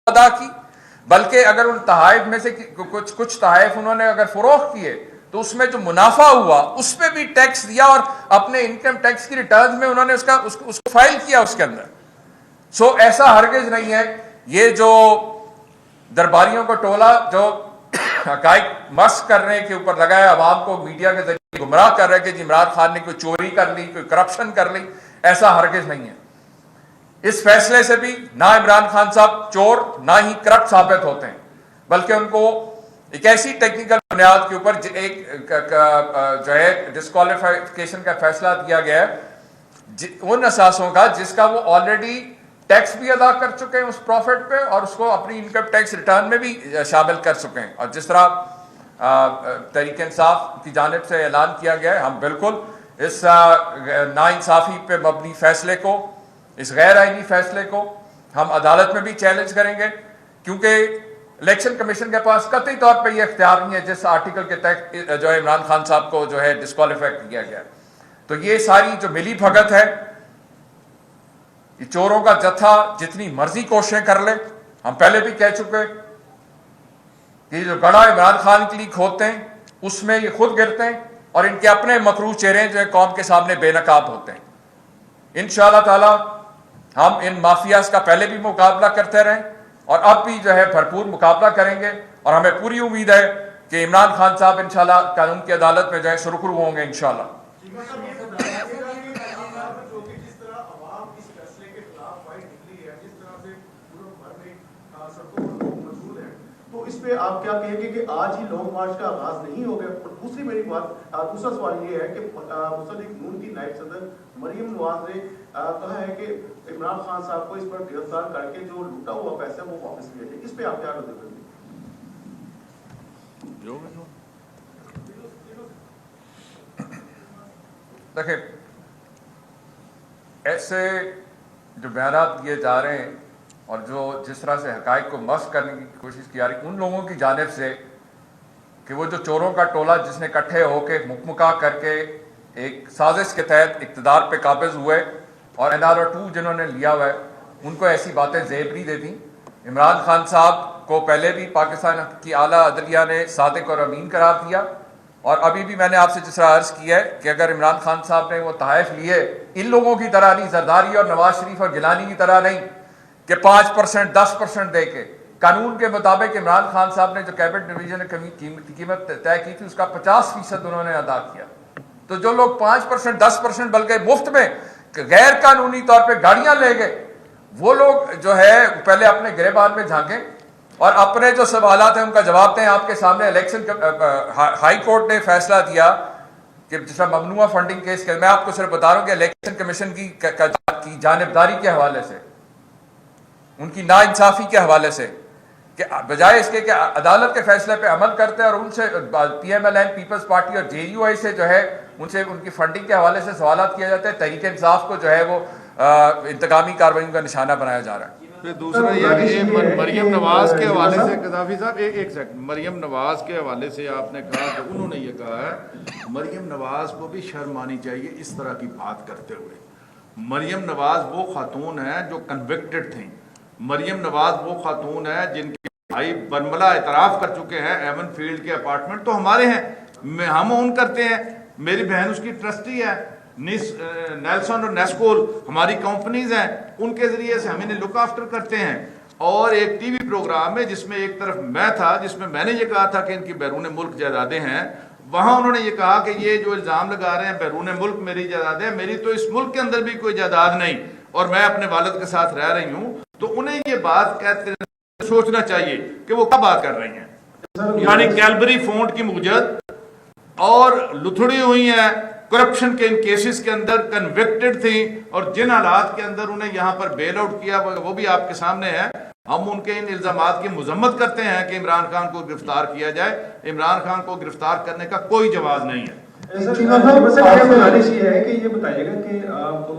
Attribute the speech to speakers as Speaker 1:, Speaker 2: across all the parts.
Speaker 1: ادا کی، بلکہ اگر ان تحائف میں سے کچھ تحائف انہوں نے اگر فروخت کیے تو اس میں جو منافع ہوا اس پہ بھی ٹیکس دیا، اور اپنے انکم ٹیکس کی ریٹرنز میں انہوں نے اس کو فائل کیا اس کے اندر. سو ایسا ہرگز نہیں ہے. یہ جو درباریوں کو ٹولہ جو حقائق مسخ کرنے کے اوپر لگایا، عوام کو میڈیا کے ذریعے گمراہ کر رہے کہ جی عمران خان نے کوئی چوری کر لی، کوئی کرپشن کر لی، ایسا ہرگز نہیں ہے. اس فیصلے سے بھی نہ عمران خان صاحب چور نہ ہی کرپٹ ثابت ہوتے ہیں، بلکہ ان کو ایک ایسی ٹیکنیکل بنیاد کے اوپر ایک جو ہے ڈسکوالیفیکیشن کا فیصلہ دیا گیا ہے ان اثاثوں کا جس کا وہ آلریڈی ٹیکس بھی ادا کر چکے ہیں اس پروفٹ پہ، اور اس کو اپنی انکم ٹیکس ریٹرن میں بھی شامل کر چکے ہیں. اور جس طرح تحریک انصاف کی جانب سے اعلان کیا گیا ہے، ہم بالکل اس ناانصافی پہ مبنی فیصلے کو، اس غیر آئینی فیصلے کو ہم عدالت میں بھی چیلنج کریں گے، کیونکہ الیکشن کمیشن کے پاس قطعی طور پہ یہ اختیار نہیں ہے جس آرٹیکل کے تحت جو ہے عمران خان صاحب کو جو ہے ڈسکوالیفائی کیا گیا. تو یہ ساری جو ملی بھگت ہے، یہ چوروں کا جتھا جتنی مرضی کوششیں کر لے، ہم پہلے بھی کہہ چکے کہ یہ جو گڑھا عمران خان کے لیے کھودتے ہیں اس میں یہ خود گرتے ہیں، اور ان کے اپنے مکروہ چہرے جو ہے قوم کے سامنے بے نقاب ہوتے ہیں. انشاءاللہ تعالی ہم ان مافیاز کا پہلے بھی مقابلہ کرتے رہیں اور اب بھی جو ہے بھرپور مقابلہ کریں گے، اور ہمیں پوری امید ہے کہ عمران خان صاحب انشاءاللہ قانون کی عدالت میں جو ہے سرخرو ہوں گے انشاءاللہ.
Speaker 2: تو اس پہ آپ کیا کہیں گے کہ آج ہی لانگ مارچ کا آغاز نہیں ہو گیا؟ اور دوسری میری بات، دوسرا سوال یہ ہے کہ مسلم نون کی نائب صدر مریم نواز نے کہا ہے کہ عمران خان صاحب کو اس پر گرفتار کر کے جو لوٹا ہوا پیسہ وہ واپس لیا جائے. اس پہ آپ کیا رد کریں گے؟
Speaker 1: دیکھیں، ایسے جو بیانات دیے جا رہے ہیں اور جس طرح سے حقائق کو مسخ کرنے کی کوشش کی جا رہی ان لوگوں کی جانب سے کہ وہ جو چوروں کا ٹولہ جس نے اکٹھے ہو کے مکمکا کر کے ایک سازش کے تحت اقتدار پہ قابض ہوئے اور NRO 2 جنہوں نے لیا ہوا ہے، ان کو ایسی باتیں زیب نہیں دیتی. عمران خان صاحب کو پہلے بھی پاکستان کی اعلیٰ عدلیہ نے صادق اور امین قرار دیا، اور ابھی بھی میں نے آپ سے جس طرح عرض کیا ہے کہ اگر عمران خان صاحب نے وہ تحائف لیے ان لوگوں کی طرح نہیں، زرداری اور نواز شریف اور گیلانی کی طرح نہیں کہ 5% 10% دے کے، قانون کے مطابق عمران خان صاحب نے جو کیبنٹ ڈویژن نے قیمت طے کی تھی اس کا 50% انہوں نے ادا کیا. تو جو لوگ 5% 10% بلکہ مفت میں غیر قانونی طور پہ گاڑیاں لے گئے، وہ لوگ جو ہے پہلے اپنے گریبان میں جھانکیں اور اپنے جو سوالات ہیں ان کا جواب دیں. آپ کے سامنے الیکشن ہائی کورٹ نے فیصلہ دیا کہ جس طرح ممنوعہ فنڈنگ کیس کے، میں آپ کو صرف بتا رہا ہوں کہ الیکشن کمیشن کی جانبداری کے حوالے سے، ان کی ناانصافی کے حوالے سے، کہ بجائے اس کے کہ عدالت کے فیصلے پہ عمل کرتے ہیں اور ان سے PMLN پیپلز پارٹی اور JUI سے جو ہے ان سے ان کی فنڈنگ کے حوالے سے سوالات کیا جاتے ہیں، تحریک انصاف کو جو ہے وہ انتقامی کارروائیوں کا نشانہ بنایا جا رہا ہے.
Speaker 3: پھر دوسرا یہ کہ مریم نواز کے حوالے سے قذافی صاحب ایک سیکنڈ، مریم نواز کے حوالے سے آپ نے کہا کہ انہوں نے یہ کہا ہے مریم نواز کو بھی شرم آنی چاہیے اس طرح کی بات کرتے ہوئے. مریم نواز وہ خاتون ہیں جو کنوکٹڈ تھیں. مریم نواز وہ خاتون ہے جن کے بھائی برملا اعتراف کر چکے ہیں ایون فیلڈ کے اپارٹمنٹ تو ہمارے ہیں، ہم اون کرتے ہیں. میری بہن اس کی ٹرسٹی ہے. نیلسن اور نیسکول ہماری کمپنیز ہیں، ان کے ذریعے سے ہم انہیں لک آفٹر کرتے ہیں. اور ایک ٹی وی پروگرام ہے جس میں ایک طرف میں تھا جس میں میں نے یہ کہا تھا کہ ان کی بیرون ملک جائیدادیں ہیں، وہاں انہوں نے یہ کہا کہ یہ جو الزام لگا رہے ہیں بیرون ملک میری جائیدادیں، میری تو اس ملک کے اندر بھی کوئی جائیداد نہیں اور میں اپنے والد کے ساتھ رہ رہی ہوں. تو انہیں یہ بات کہتے سوچنا چاہیے کہ وہ کیا بات کر رہی ہیں. یعنی کیلبری فونٹ کی موجد اور لتھڑی ہوئی ہیں کرپشن کے ان کیسز کے اندر، کنوکٹڈ تھیں، اور جن حالات کے اندر انہیں یہاں پر بیل آؤٹ کیا وہ بھی آپ کے سامنے ہے. ہم ان کے ان الزامات کی مذمت کرتے ہیں کہ عمران خان کو گرفتار کیا جائے. عمران خان کو گرفتار کرنے کا کوئی جواز نہیں ہے.
Speaker 4: یہ ہے کہ یہ بتائیے گا کہ آپ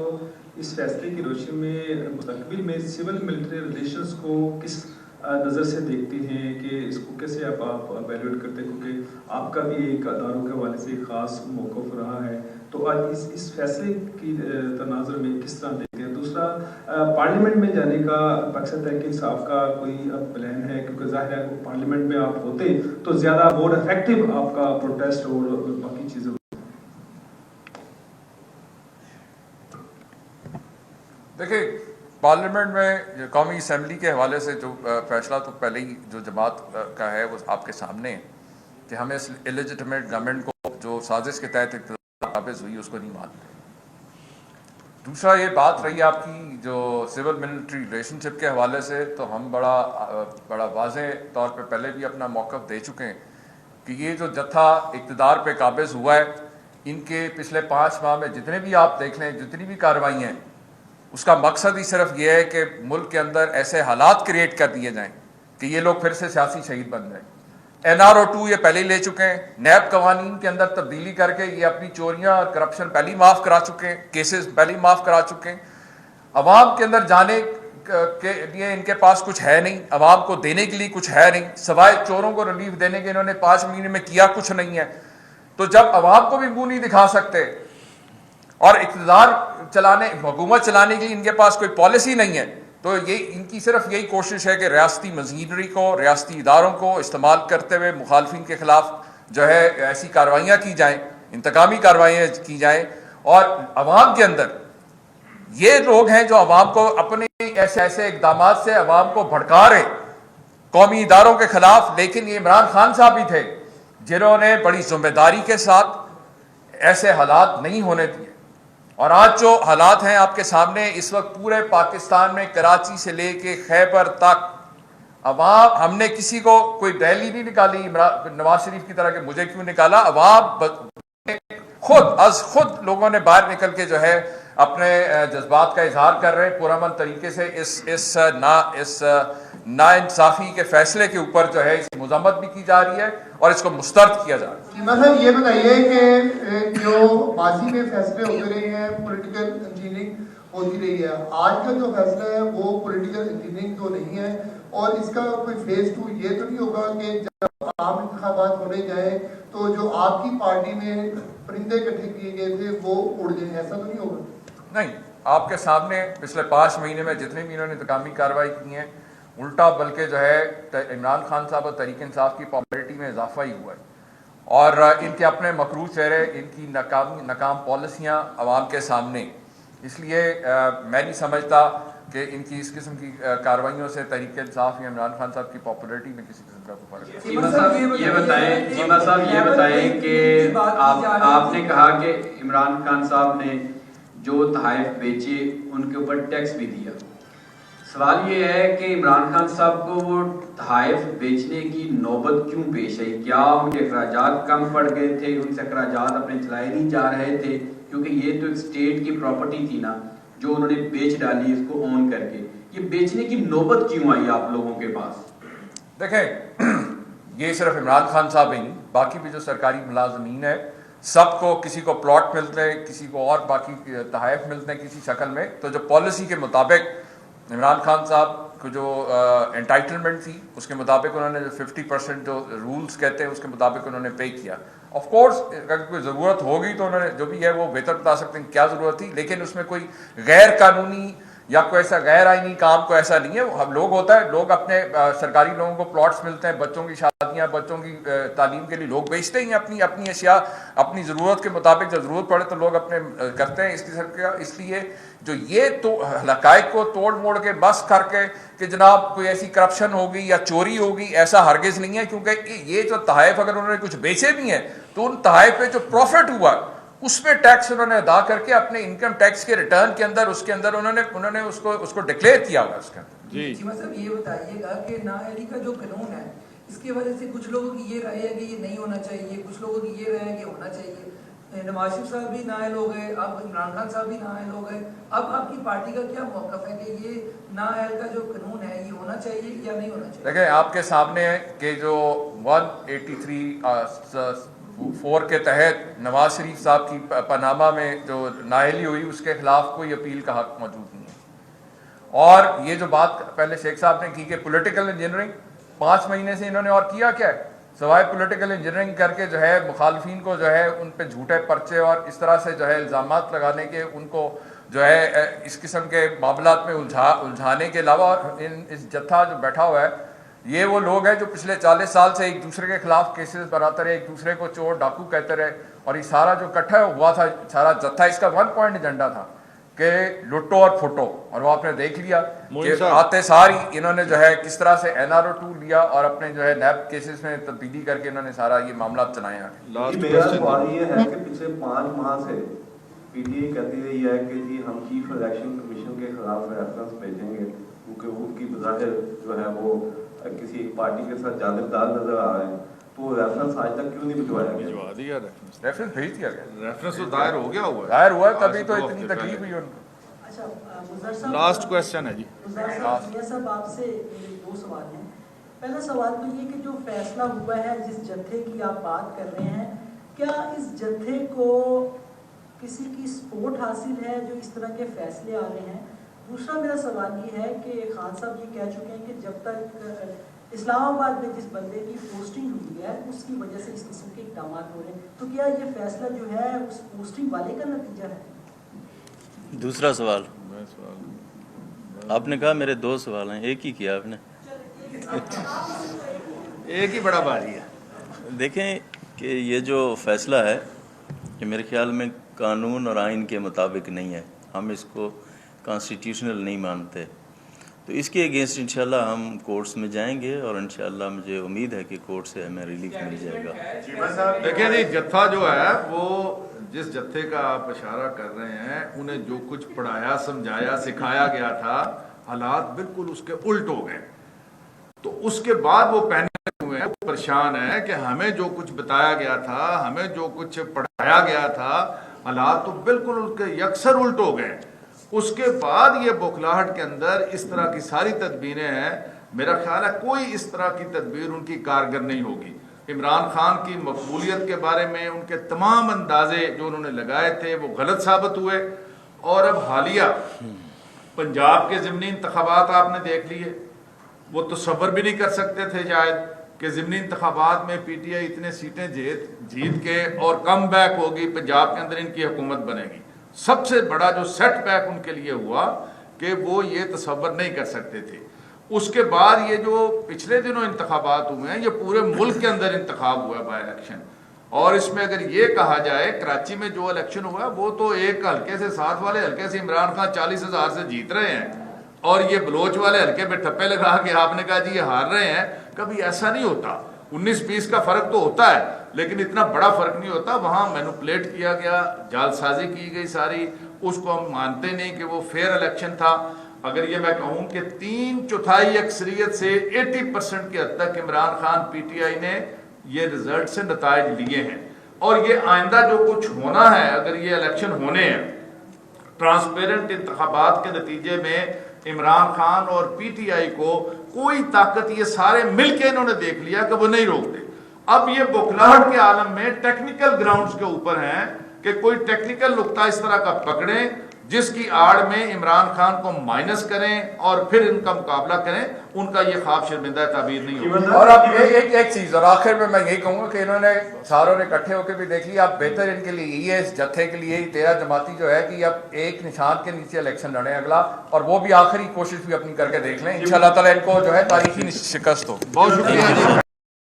Speaker 4: اس فیصلے کی روشنی میں مستقبل میں سول ملٹری ریلیشنز کو کس نظر سے دیکھتے ہیں، کہ اس کو کیسے آپ ایویلویٹ کرتے ہیں، کیونکہ آپ کا بھی ایک اداروں کے حوالے سے خاص موقف رہا ہے. تو آج اس فیصلے کی تناظر میں کس طرح دیکھتے ہیں؟ دوسرا दूसरा पार्लियामेंट में जाने का पाकिस्तान तहरीक इंसाफ का कोई अब प्लान है, क्योंकि जाहिर है पार्लियामेंट में आप होते तो ज़्यादा मोर इफेक्टिव आपका प्रोटेस्ट और बाकी चीज़ें।
Speaker 1: देखिए, पार्लियामेंट में कौमी असम्बली के हवाले से जो फैसला तो पहले ही जो जमात का है वो आपके सामने है कि हमें इस इलेजिटिमेट गवर्नमेंट को जो साजिश के तहत इक़्तिदार काबिज़ हुई उसको नहीं मानते। दूसरा ये बात रही आपकी जो सिविल मिलिट्री रिलेशनशिप के हवाले से, तो हम बड़ा वाज़ेह तौर पे पहले भी अपना मौक़िफ़ दे चुके हैं कि ये जो जत्था इक़्तिदार पे काबिज़ हुआ है, इनके पिछले 5 माह में जितने भी आप देख लें, जितनी भी कार्रवाई हैं, उसका मकसद ही सिर्फ ये है कि मुल्क के अंदर ऐसे हालात क्रिएट कर दिए जाएं कि ये लोग फिर से सियासी शहीद बन जाएं। NRO2 ये पहले ही ले चुके हैं, नैब कवानीन के अंदर तब्दीली करके ये अपनी चोरियां और करप्शन पहले ही माफ़ करा चुके हैं, केसेस पहले ही माफ़ करा चुके हैं। अवाम के अंदर जाने के लिए इनके पास कुछ है नहीं, अवाम को देने के लिए कुछ है नहीं, सवाए चोरों को रिलीफ देने के इन्होंने 5 महीने में किया कुछ नहीं है। तो जब अवाम को भी मुंह नहीं दिखा सकते और इक़्तिदार चलाने, हुकूमत चलाने के लिए इनके पास कोई पॉलिसी नहीं है, तो ये इनकी सिर्फ यही कोशिश है कि रियासती मशीनरी को, रियासती इदारों को इस्तेमाल करते हुए मुखालफिन के खिलाफ जो है ऐसी कार्रवाइयाँ की जाएँ, इंतकामी कार्रवाइयाँ की जाएँ। और अवाम के अंदर ये लोग हैं जो अवाम को अपने ऐसे ऐसे इकदाम से अवाम को भड़का रहे कौमी इदारों के खिलाफ, लेकिन ये इमरान खान साहब भी थे जिन्होंने बड़ी जिम्मेदारी के साथ ऐसे हालात नहीं होने दिए। और आज जो हालात हैं आपके सामने, इस वक्त पूरे पाकिस्तान में कराची से लेके खैबर तक अवाम, हमने किसी को कोई रैली नहीं निकाली नवाज शरीफ की तरह के मुझे क्यों निकाला, अवाम खुद लोगों ने बाहर निकल के जो है अपने जज्बात का इजहार कर रहे हैं पुरअमन तरीके से। इस नाइंसाफी के फैसले के ऊपर जो है इसकी मज़म्मत भी की जा रही है और इसको मुस्तरद किया जा रहा है।
Speaker 5: मतलब ये बताइए कि जो माजी में फैसले होते रहे हैं, पॉलिटिकल इंजीनियरिंग होती रही है, आज का जो फैसला है वो पॉलिटिकल इंजीनियरिंग तो नहीं है, और इसका कोई फेज 2 ये तो नहीं होगा कि जब आम इंतखाबात होने जाए तो जो आपकी पार्टी में परिंदे इकट्ठे किए गए थे वो उड़ जाए, ऐसा तो नहीं होगा?
Speaker 1: नहीं, आपके सामने पिछले 5 महीने में जितने भी इन्होंने इंतकामी कार्रवाई की है, उल्टा बल्कि जो है इमरान खान साहब और तहरीक इंसाफ की पॉपुलैरिटी में इजाफा ही हुआ है। और इनके अपने मकरूह चेहरे, इनकी नाकाम पॉलिसियाँ अवाम के सामने, इसलिए मैं नहीं समझता कि इनकी इस किस्म की कार्रवाइयों से तहरीक इंसाफ या इमरान खान साहब की पॉपुलैरिटी में किसी किस्म का कोई फर्क है।
Speaker 6: चीमा साहब ये बताएं कि आपने कहा कि इमरान खान साहब ने जो तहाइफ बेचे उनके ऊपर टैक्स भी दिया। सवाल ये है कि इमरान खान साहब को वो तहाइफ बेचने की नौबत क्यों पेश आई? क्या उनके अखराजात कम पड़ गए थे, उनसे अखराजात अपने चलाए नहीं जा रहे थे? क्योंकि ये तो एक स्टेट की प्रॉपर्टी थी ना जो उन्होंने बेच डाली इसको ऑन करके। ये बेचने की नौबत क्यों आई आप लोगों के पास?
Speaker 1: देखें, ये सिर्फ इमरान खान साहब ही नहीं, बाकी भी जो सरकारी मुलाजमीन है सबको, किसी को प्लॉट मिलते हैं, किसी को और बाकी तहाइफ मिलते हैं किसी शक्ल में। तो जो पॉलिसी के मुताबिक इमरान खान साहब को जो एंटाइटलमेंट थी उसके मुताबिक उन्होंने जो 50% जो रूल्स कहते हैं उसके मुताबिक उन्होंने पे किया। ऑफ कोर्स अगर कोई ज़रूरत होगी तो उन्होंने जो भी है वो बेहतर बता सकते हैं क्या ज़रूरत थी, लेकिन उसमें कोई गैर कानूनी या कोई ऐसा गैर आईनी काम को ऐसा नहीं है। हम लोग होता है, लोग अपने सरकारी लोगों को प्लॉट्स मिलते हैं, बच्चों की शादियाँ, बच्चों की तालीम के लिए लोग बेचते हैं अपनी अशिया अपनी ज़रूरत के मुताबिक। जब ज़रूरत पड़े तो लोग अपने करते हैं इसलिए जो ये तो हक़ाइक़ को तोड़ मोड़ के बस करके कि जनाब कोई ऐसी करप्शन होगी या चोरी होगी, ऐसा हरगिज़ नहीं है। क्योंकि ये जो तहाइफ अगर उन्होंने कुछ बेचे भी हैं तो उन तहाइफ पे जो प्रॉफिट हुआ उसमें टैक्स उन्होंने अदा करके अपने इनकम टैक्स के रिटर्न के अंदर उसके अंदर उन्होंने उसको डिक्लेयर किया हुआ है उसके अंदर।
Speaker 3: जी
Speaker 7: चीमा साहब ये बताइएगा कि नाअहली का जो कानून है इसकी वजह से कुछ लोगों की ये राय है कि ये नहीं होना चाहिए, कुछ लोगों की ये राय है कि होना चाहिए। नवाज शरीफ साहब भी नाअहल हो गए, अब इमरान खान साहब भी नाअहल हो गए। अब आपकी पार्टी का क्या मौक़िफ़ है कि ये नाअहल का जो कानून है ये होना चाहिए या नहीं होना चाहिए?
Speaker 1: देखें, आपके सामने है कि जो 183(4) के तहत नवाज शरीफ साहब की पनामा में जो नाअहली हुई उसके खिलाफ कोई अपील का हक मौजूद नहीं है। और ये जो बात पहले शेख साहब ने की कि पॉलिटिकल इंजीनियरिंग 5 महीने से इन्होंने और किया क्या है सवाए पॉलिटिकल इंजीनियरिंग करके जो है मुखालफिन को जो है उन पे झूठे पर्चे और इस तरह से जो है इल्ज़ामात लगाने के, उनको जो है इस किस्म के मामलात में उलझाने के अलावा इस जत्था जो बैठा हुआ है ये वो लोग हैं जो पिछले 40 साल से एक दूसरे के खिलाफ केसेस बनाते रहे, एक दूसरे को चोर डाकू कहते रहे, और ये सारा जो इकट्ठा हुआ था सारा जत्था, इसका 1 पॉइंट एजेंडा था कि लुटो और फुटो, और वो आपने देख लिया कि आते सारी इन्होंने जो है किस तरह से NRO 2 लिया और अपने जो है नैब केसेस में तब्दीली करके इन्होंने सारा ये मामला चलाए हैं।
Speaker 8: मेरा सवाल ये है कि पिछले 5 माह से PTI कहती रही है कि जी हम चीफ इलेक्शन कमीशन के खिलाफ रेफरेंस भेजेंगे क्योंकि उनकी बज़ाहिर जो है वो किसी एक पार्टी के साथ जानिबदार नजर आ रहे हैं, तो रेफरेंस आज तक क्यों नहीं भिजवाया गया?
Speaker 3: भिजवा दिया
Speaker 1: रेफरेंस भेज दिया गया,
Speaker 3: रेफरेंस तो दायर हो गया हुआ है,
Speaker 1: दायर हुआ है, तभी तो इतनी तकलीफ हुई उनको।
Speaker 9: अच्छा,
Speaker 3: लास्ट क्वेश्चन है जी।
Speaker 9: साहब आपसे मेरे 2 सवाल हैं। पहला सवाल तो ये कि जो फैसला हुआ है जिस जत्थे की आप बात कर रहे हैं, क्या इस जत्थे को किसी की सपोर्ट हासिल है जो इस तरह के फैसले आ रहे हैं? दूसरा मेरा सवाल ये है कि खान साहब ये कह चुके हैं कि जब तक इस्लामाबाद में जिस बंदे की पोस्टिंग हुई है उसकी वजह से इस किस्म के इक़दाम हो रहे हैं, तो क्या ये फैसला जो है उस पोस्टिंग वाले का नतीजा है?
Speaker 10: दूसरा सवाल आपने कहा मेरे 2 सवाल हैं, एक ही किया आपने।
Speaker 3: एक ही बड़ा भारी है।
Speaker 10: देखें कि ये जो फैसला है ये मेरे ख्याल में कानून और आइन के मुताबिक नहीं है, हम इसको कॉन्स्टिट्यूशनल नहीं मानते, तो इसके अगेंस्ट इंशाल्लाह हम कोर्ट्स में जाएंगे और इंशाल्लाह मुझे उम्मीद है कि कोर्ट से हमें रिलीफ मिल जाएगा।
Speaker 3: देखिए जी, जत्था जो है वो जिस जत्थे का आप इशारा कर रहे हैं, उन्हें जो कुछ पढ़ाया समझाया सिखाया गया था, हालात बिल्कुल उसके उल्ट हो गए, तो उसके बाद वो पैनिक हुए हैं, परेशान है कि हमें जो कुछ बताया गया था, हमें जो कुछ पढ़ाया गया था, हालात तो बिल्कुल उसके यकसर उल्ट हो गए। उसके बाद ये बौखलाहट के अंदर इस तरह की सारी तदबीरें हैं, मेरा ख्याल है कोई इस तरह की तदबीर उनकी कारगर नहीं होगी। इमरान खान की मकबूलियत के बारे में उनके तमाम अंदाजे जो उन्होंने लगाए थे वो गलत साबित हुए, और अब हालिया पंजाब के ज़िमनी इंतखाबात आपने देख लिए, वो तो सब्र भी नहीं कर सकते थे शायद कि ज़िमनी इंतखाबात में PTI इतने सीटें जीत के और कम बैक होगी, पंजाब के अंदर इनकी हुकूमत बनेगी। सबसे बड़ा जो सेटबैक उनके लिए हुआ कि वो ये तसव्वुर नहीं कर सकते थे। उसके बाद ये जो पिछले दिनों इंतखाबात हुए हैं, ये पूरे मुल्क के अंदर इंतखाब हुआ बाय इलेक्शन, और इसमें अगर ये कहा जाए कराची में जो इलेक्शन हुआ वो तो एक हल्के से 7 वाले हल्के से इमरान खान 40,000 से जीत रहे हैं, और ये बलोच वाले हल्के पे ठप्पे लगा के आपने कहा जी ये हार रहे हैं। कभी ऐसा नहीं होता, 19-20 का फर्क तो होता है लेकिन इतना बड़ा फर्क नहीं होता। वहां मैनिपुलेट किया गया, जालसाजी की गई सारी, उसको हम मानते नहीं कि वो फेयर इलेक्शन था। अगर ये मैं कहूं कि 3/4 अक्सरियत से 80% के हद तक इमरान खान PTI ने ये रिजल्ट से नताइज लिए हैं, और ये आइंदा जो कुछ होना है, अगर ये इलेक्शन होने हैं ट्रांसपेरेंट इंतखाबात के नतीजे में इमरान खान और PTI को कोई ताकत, ये सारे मिलके इन्होंने देख लिया कि वो नहीं रोकते। अब ये बौखलाहट के आलम में टेक्निकल ग्राउंड्स के ऊपर हैं कि कोई टेक्निकल नुक्ता इस तरह का पकड़ें जिसकी आड़ में इमरान खान को माइनस करें और फिर इनका मुकाबला करें, उनका ये ख्वाब शर्मिंदा ताबीर नहीं होगा।
Speaker 1: और अब एक चीज और आखिर में मैं यही कहूंगा कि इन्होंने सारों ने इकट्ठे होकर भी देख लिया, अब बेहतर इनके लिए ये इस जत्थे के लिए 13 जमाती जो है कि अब एक निशान के नीचे इलेक्शन लड़े अगला, और वो भी आखिरी कोशिश भी अपनी करके देख लें, इंशाल्लाह ताला इनको जो है तारीखी शिकस्त हो।
Speaker 3: बहुत शुक्रिया।